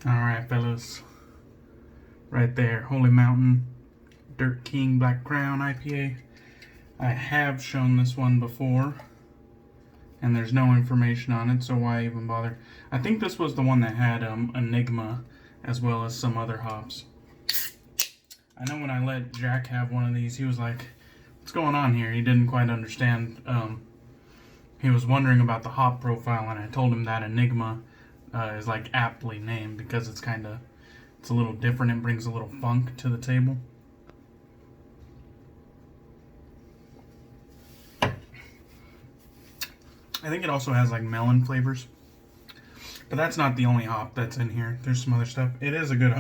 Alright, fellas. Right there, Holy Mountain Dirt King Black Crown IPA. I have shown this one before, and there's no information on it, so why even bother? I think this was the one that had Enigma, as well as some other hops. I know when I let Jack have one of these, he was like, what's going on here? He didn't quite understand. He was wondering about the hop profile, and I told him that Enigma is like aptly named because it's a little different. It brings a little funk to the table. I think it also has like melon flavors, but that's not the only hop that's in here. There's some other stuff. It is a good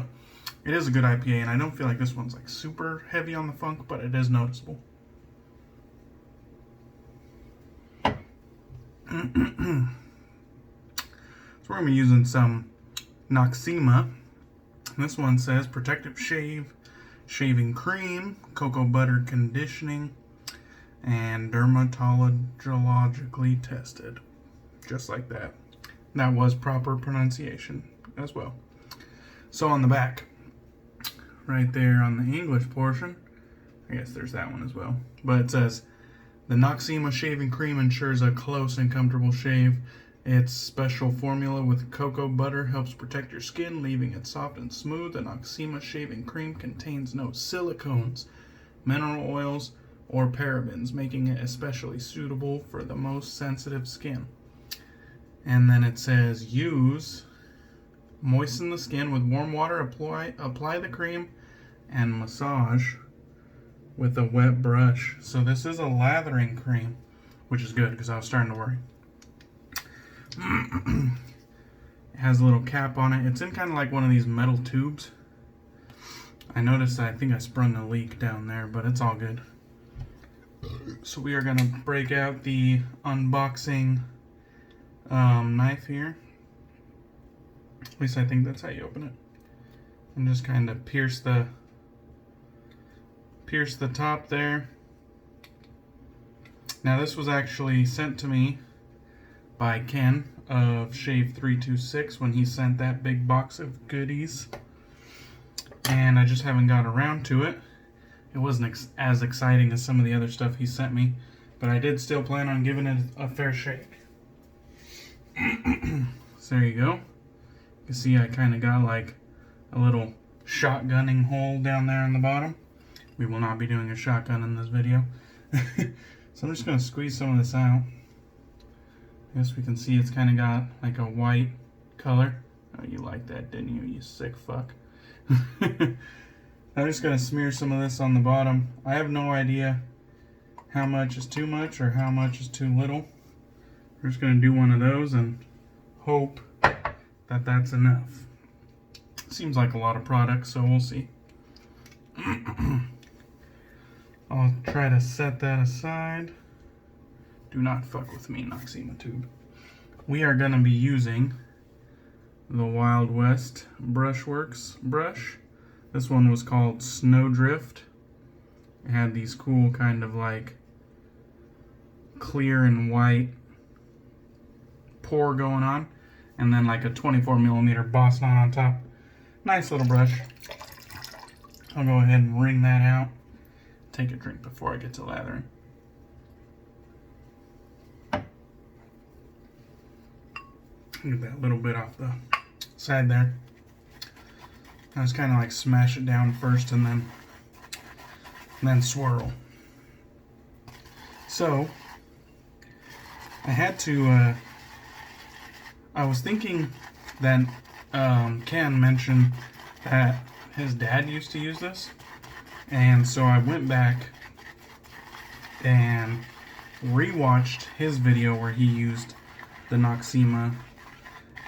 IPA, and I don't feel like this one's like super heavy on the funk, but it is noticeable. So we're gonna be using some Noxzema. This one says protective shave, shaving cream, cocoa butter conditioning, and dermatologically tested. Just like that. That was proper pronunciation as well. So on the back, right there on the English portion, I guess there's that one as well, but it says, the Noxzema shaving cream ensures a close and comfortable shave. Its special formula with cocoa butter helps protect your skin, leaving it soft and smooth. The Noxzema shaving cream contains no silicones, mineral oils, or parabens, making it especially suitable for the most sensitive skin. And then it says, moisten the skin with warm water, apply the cream, and massage with a wet brush. So this is a lathering cream, which is good because I was starting to worry. It has a little cap on it. It's in kind of like one of these metal tubes. I noticed I think I sprung a leak down there, but it's all good. So we are going to break out the unboxing knife here. At least I think that's how you open it. And just kind of pierce the top there. Now this was actually sent to me by Ken of Shave 326 when he sent that big box of goodies, and I just haven't got around to it. It wasn't as exciting as some of the other stuff he sent me, but I did still plan on giving it a fair shake. So there you go. You can see I kind of got like a little shotgunning hole down there on the bottom. We will not be doing a shotgun in this video. So I'm just going to squeeze some of this out. I guess we can see it's kind of got like a white color. Oh, you like that, didn't you, you sick fuck? I'm just going to smear some of this on the bottom. I have no idea how much is too much or how much is too little. We're just going to do one of those and hope that that's enough. Seems like a lot of product, so we'll see. I'll try to set that aside. Do not fuck with me, Noxzema tube. We are going to be using the Wild West Brushworks brush. This one was called Snowdrift. It had these cool kind of like clear and white pour going on, and then like a 24mm boss knot on top. Nice little brush. I'll go ahead and wring that out. Take a drink before I get to lathering. Get that little bit off the side there. I just kind of like smash it down first and then swirl. So I had to I was thinking that Ken mentioned that his dad used to use this, and so I went back and rewatched his video where he used the Noxzema.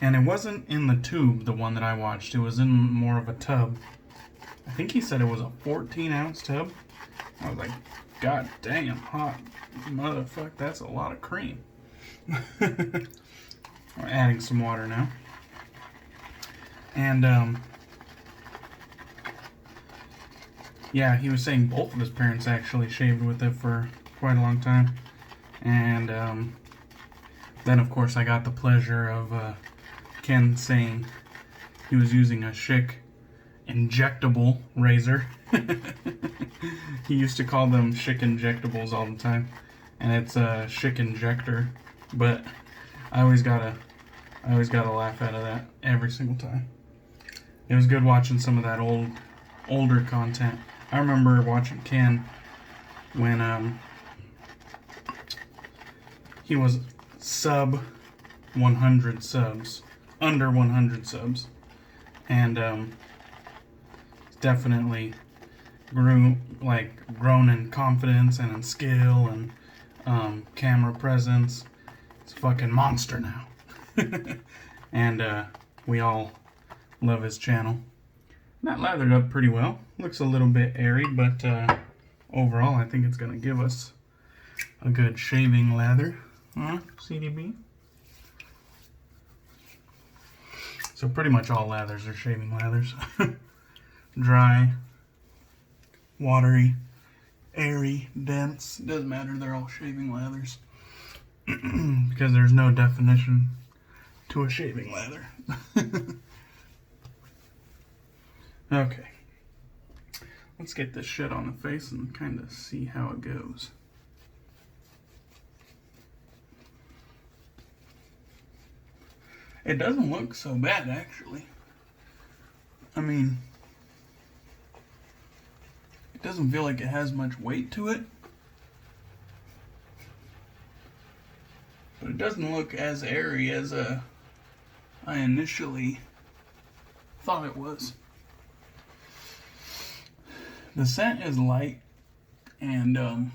And it wasn't in the tube, the one that I watched. It was in more of a tub. I think he said it was a 14-ounce tub. I was like, God damn, hot motherfucker, that's a lot of cream. We're adding some water now. And, yeah, he was saying both of his parents actually shaved with it for quite a long time. And, then, of course, I got the pleasure of, Ken saying he was using a Schick injectable razor. He used to call them Schick injectables all the time, and it's a Schick injector. But I always gotta laugh out of that every single time. It was good watching some of that older content. I remember watching Ken when he was sub 100 subs, under 100 subs, and definitely grown in confidence and in skill and camera presence. It's a fucking monster now. And we all love his channel. That lathered up pretty well. Looks a little bit airy, but overall I think it's gonna give us a good shaving lather. CDB? So pretty much all lathers are shaving lathers. Dry, watery, airy, dense. Doesn't matter, they're all shaving lathers. Because there's no definition to a shaving lather. Okay. Let's get this shit on the face and kind of see how it goes. It doesn't look so bad, actually. I mean, it doesn't feel like it has much weight to it. But it doesn't look as airy as I initially thought it was. The scent is light, and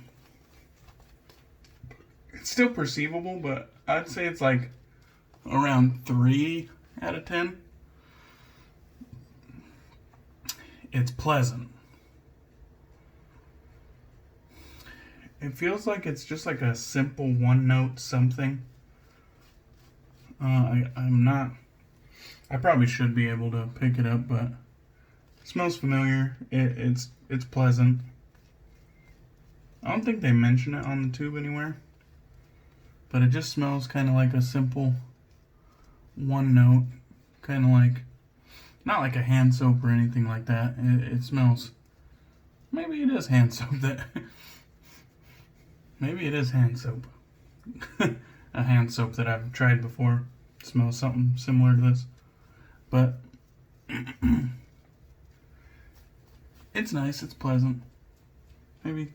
it's still perceivable, but I'd say it's like around 3 out of 10. It's pleasant. It feels like it's just like a simple one-note something. I probably should be able to pick it up, but it smells familiar. It's pleasant. I don't think they mention it on the tube anywhere, but it just smells kind of like a simple one note, kind of like, not like a hand soap or anything like that. It smells, maybe it is hand soap maybe it is hand soap. A hand soap that I've tried before. It smells something similar to this, but it's nice, it's pleasant. Maybe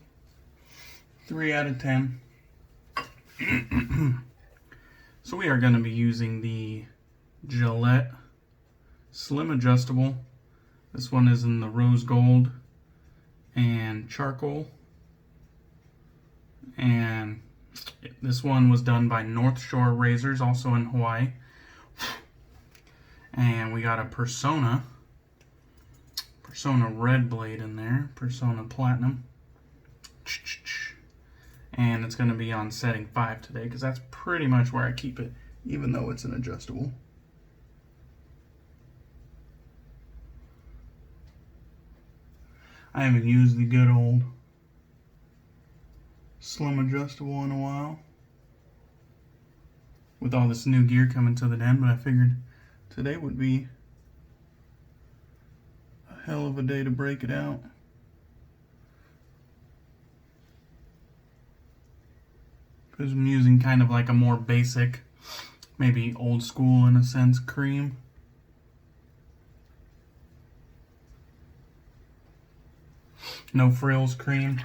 3 out of 10. So we are going to be using the Gillette Slim Adjustable. This one is in the rose gold and charcoal. And this one was done by North Shore Razors, also in Hawaii. And we got a Personna Red Blade in there, Personna Platinum. And it's going to be on setting 5 today, because that's pretty much where I keep it, even though it's an adjustable. I haven't used the good old Slim Adjustable in a while, with all this new gear coming to the den, but I figured today would be a hell of a day to break it out. Because I'm using kind of like a more basic, maybe old school in a sense, cream. No frills cream.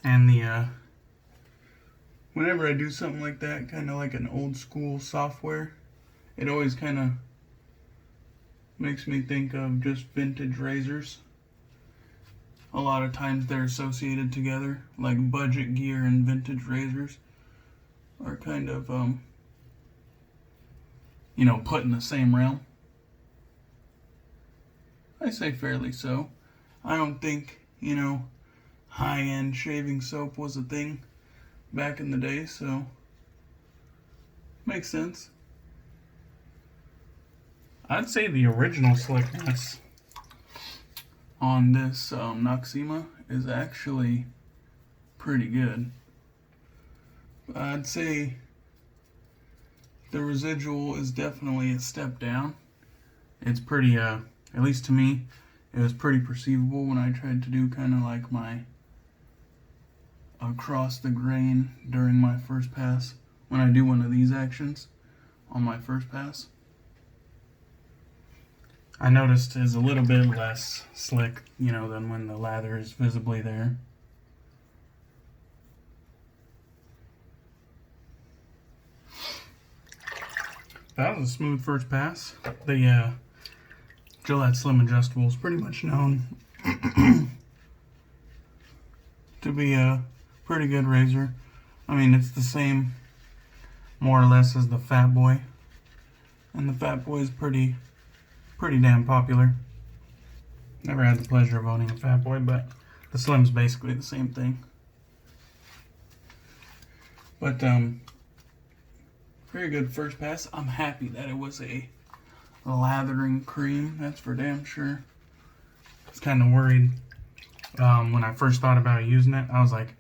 And the, whenever I do something like that, kind of like an old school software, it always kind of makes me think of just vintage razors. A lot of times they're associated together, like budget gear and vintage razors are kind of, you know, put in the same realm. I say fairly so. I don't think, you know, high-end shaving soap was a thing back in the day, so makes sense. I'd say the original slickness on this Noxzema is actually pretty good. I'd say the residual is definitely a step down. It's pretty, at least to me, it was pretty perceivable when I tried to do kind of like my across the grain during my first pass. When I do one of these actions on my first pass, I noticed is a little bit less slick, you know, than when the lather is visibly there. That was a smooth first pass. The Gillette Slim Adjustable is pretty much known to be a pretty good razor. I mean, it's the same, more or less, as the Fat Boy. And the Fat Boy is pretty damn popular. Never had the pleasure of owning a Fat Boy, but the Slim's basically the same thing. But, very good first pass. I'm happy that it was a lathering cream, that's for damn sure. I was kind of worried when I first thought about using it. I was like,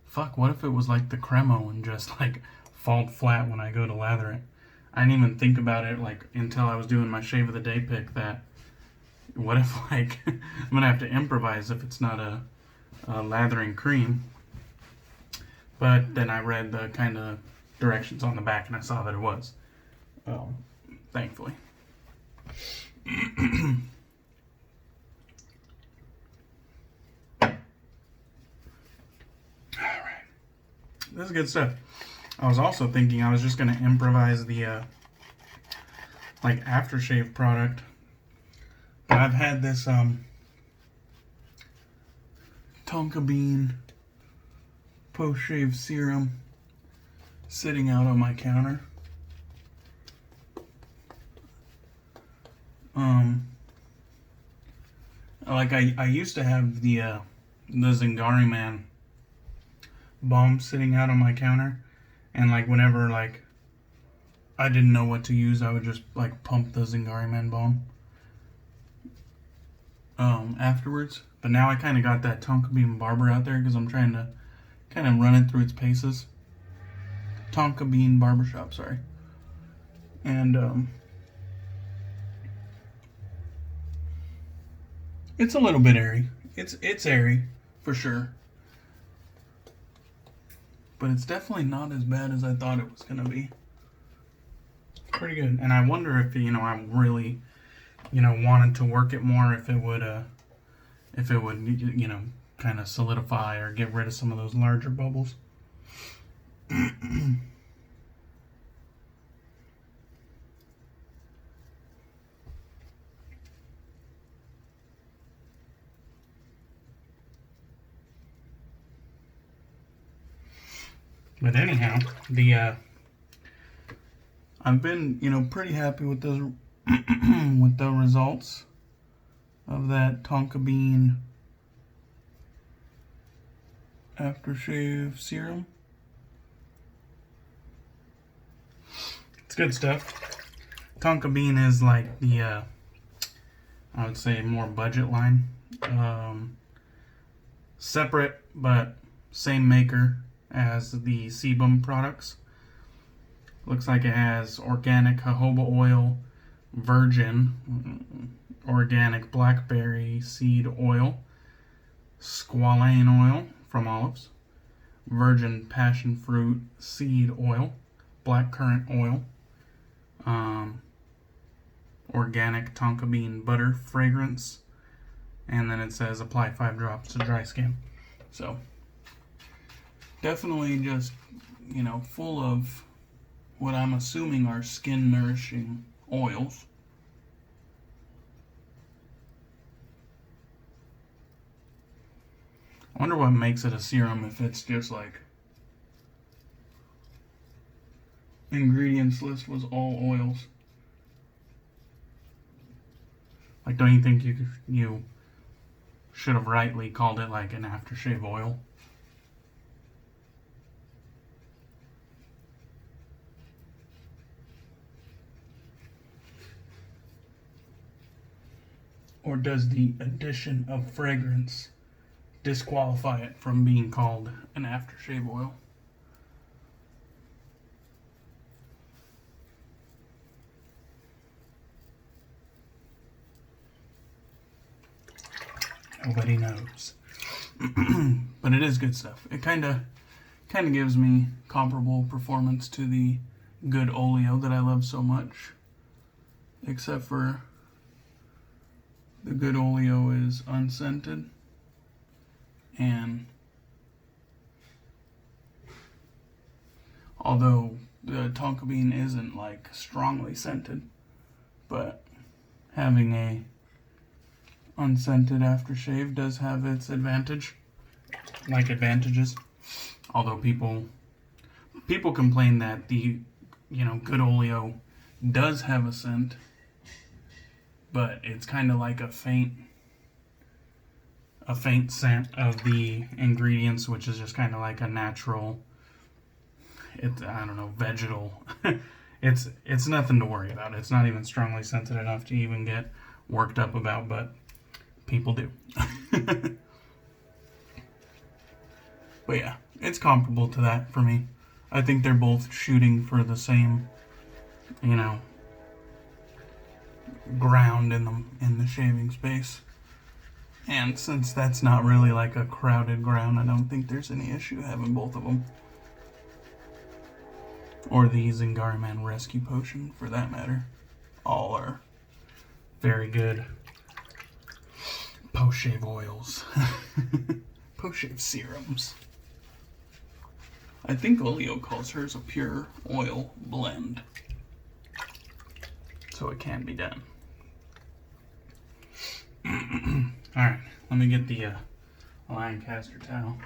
fuck, what if it was like the Cremo and just like fall flat when I go to lather it? I didn't even think about it like until I was doing my shave of the day pick, that what if like I'm gonna have to improvise if it's not a lathering cream. But then I read the kind of directions on the back and I saw that it was, thankfully. Alright, this is good stuff. I was also thinking I was just going to improvise the like aftershave product, but I've had this Tonka bean post-shave serum sitting out on my counter. Like I used to have the Zingari Man balm sitting out on my counter, and like whenever like I didn't know what to use, I would just like pump the Zingari Man balm afterwards. But now I kind of got that Tonka Bean Barber out there because I'm trying to kind of run it through its paces. Tonka Bean Barbershop, sorry. And it's a little bit airy. It's airy for sure, but it's definitely not as bad as I thought it was gonna be. Pretty good. And I wonder if, you know, I really, you know, wanted to work it more, if it would you know, kind of solidify or get rid of some of those larger bubbles. But anyhow, the I've been, you know, pretty happy with those with the results of that Tonka Bean aftershave serum. It's good stuff. Tonka Bean is like the I would say more budget line. Separate but same maker as the Sebum products. Looks like it has organic jojoba oil, virgin organic blackberry seed oil, squalane oil from olives, virgin passion fruit seed oil, blackcurrant oil, organic Tonka bean butter fragrance, and then it says apply 5 drops to dry skin. So definitely just, you know, full of what I'm assuming are skin nourishing oils. I wonder what makes it a serum if it's just like ingredients list was all oils. Like, don't you think you should have rightly called it like an aftershave oil? Or does the addition of fragrance disqualify it from being called an aftershave oil? nobody knows. But it is good stuff. It kind of gives me comparable performance to the good Oleo that I love so much. Except for the good Oleo is unscented. And although the Tonka bean isn't like strongly scented, but having a unscented aftershave does have its advantages. Although people complain that the good Oleo does have a scent, but it's kind of like a faint scent of the ingredients, which is just kind of like a natural, vegetal. It's nothing to worry about. It's not even strongly scented enough to even get worked up about, but people do. But yeah, it's comparable to that for me. I think they're both shooting for the same, ground in the shaving space. And since that's not really like a crowded ground, I don't think there's any issue having both of them. Or the Zingari Man Rescue Potion, for that matter. All are very good post-shave oils. Post-shave serums. I think Oleo calls hers a pure oil blend. So it can be done. Alright, let me get the Lancaster towel.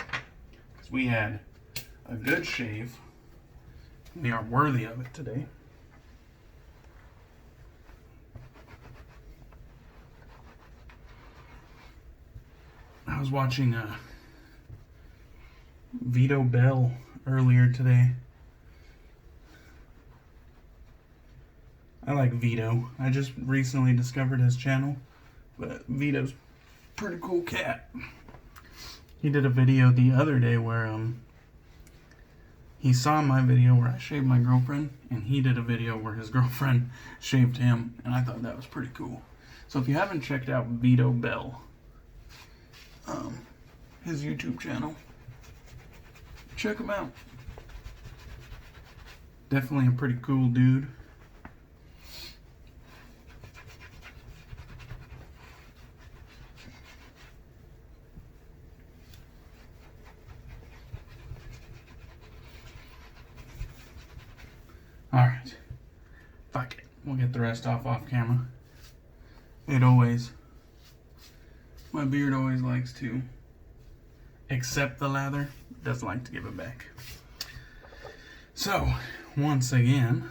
Because we had a good shave. We are worthy of it today. I was watching Vito Bell earlier today. I like Vito. I just recently discovered his channel, but Vito's a pretty cool cat. He did a video the other day where he saw my video where I shaved my girlfriend, and he did a video where his girlfriend shaved him, and I thought that was pretty cool. So if you haven't checked out Vito Bell, his YouTube channel, check him out. Definitely a pretty cool dude. Alright. Fuck it. We'll get the rest off camera. My beard always likes to accept the lather, doesn't like to give it back. So, once again,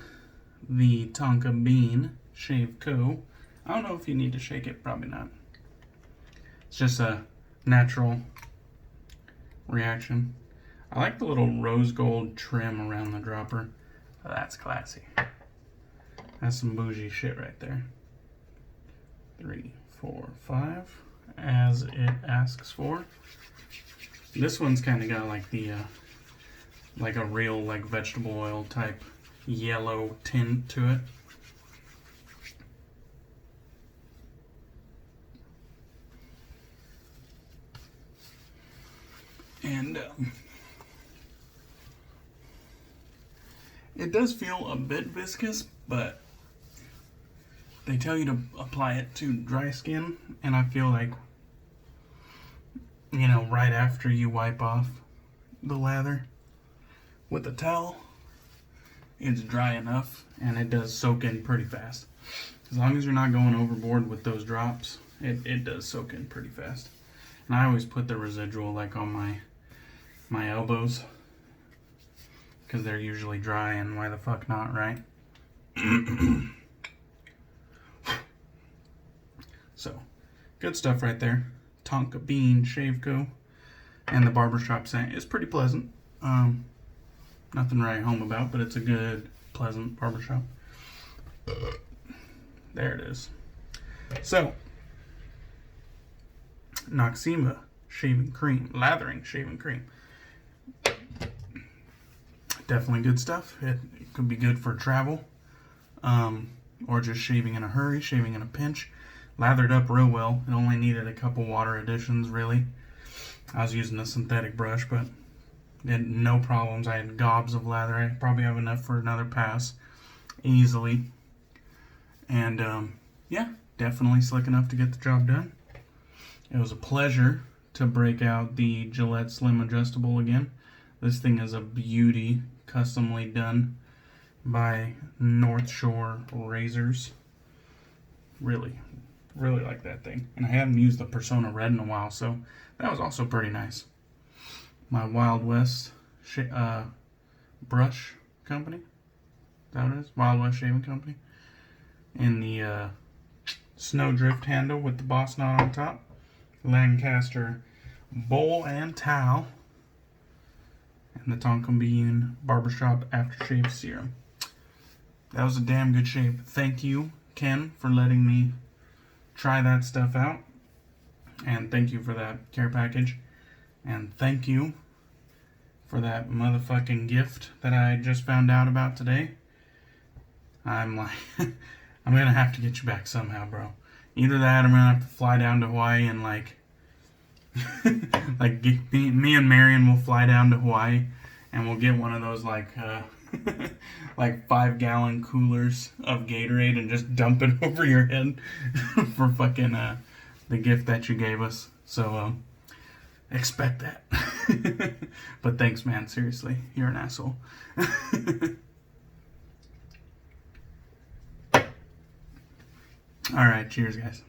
the Tonka Bean Shave Co. I don't know if you need to shake it, probably not. It's just a natural reaction. I like the little rose gold trim around the dropper. That's classy. That's some bougie shit right there. 3, 4, 5, as it asks for. This one's kind of got like the, like a real like vegetable oil type yellow tint to it. And it does feel a bit viscous, but they tell you to apply it to dry skin, and I feel like, right after you wipe off the lather with a towel, it's dry enough, and it does soak in pretty fast. As long as you're not going overboard with those drops, it does soak in pretty fast. And I always put the residual like on my elbows, because they're usually dry, and why the fuck not, right? So, good stuff right there. Tonka Bean Shave Co. And the Barbershop scent is pretty pleasant. Nothing to write home about, but it's a good, pleasant Barbershop. There it is. So, Noxzema shaving cream, lathering shaving cream. Definitely good stuff. It could be good for travel, or just shaving in a hurry, shaving in a pinch. lathered up real well. It only needed a couple water additions, really. I was using a synthetic brush, but had no problems. I had gobs of lather. I probably have enough for another pass easily. And yeah, definitely slick enough to get the job done. It was a pleasure to break out the Gillette Slim Adjustable again. This thing is a beauty, customly done by North Shore Razors. Really like that thing. And I haven't used the Personna Red in a while, so that was also pretty nice. My Wild West brush company. Is that what it is? Wild West Shaving Company. And the Snowdrift handle with the boss knot on top. Lancaster bowl and towel. And the Tonka Barbershop Aftershave Serum. That was a damn good shave. Thank you, Ken, for letting me try that stuff out. And thank you for that care package. And thank you for that motherfucking gift that I just found out about today. I'm like, I'm gonna have to get you back somehow, bro. Either that or I'm gonna have to fly down to Hawaii and like, me and Marion will fly down to Hawaii and we'll get one of those like, like 5-gallon coolers of Gatorade and just dump it over your head for fucking the gift that you gave us. So expect that. But thanks, man. Seriously, you're an asshole. All right, cheers, guys.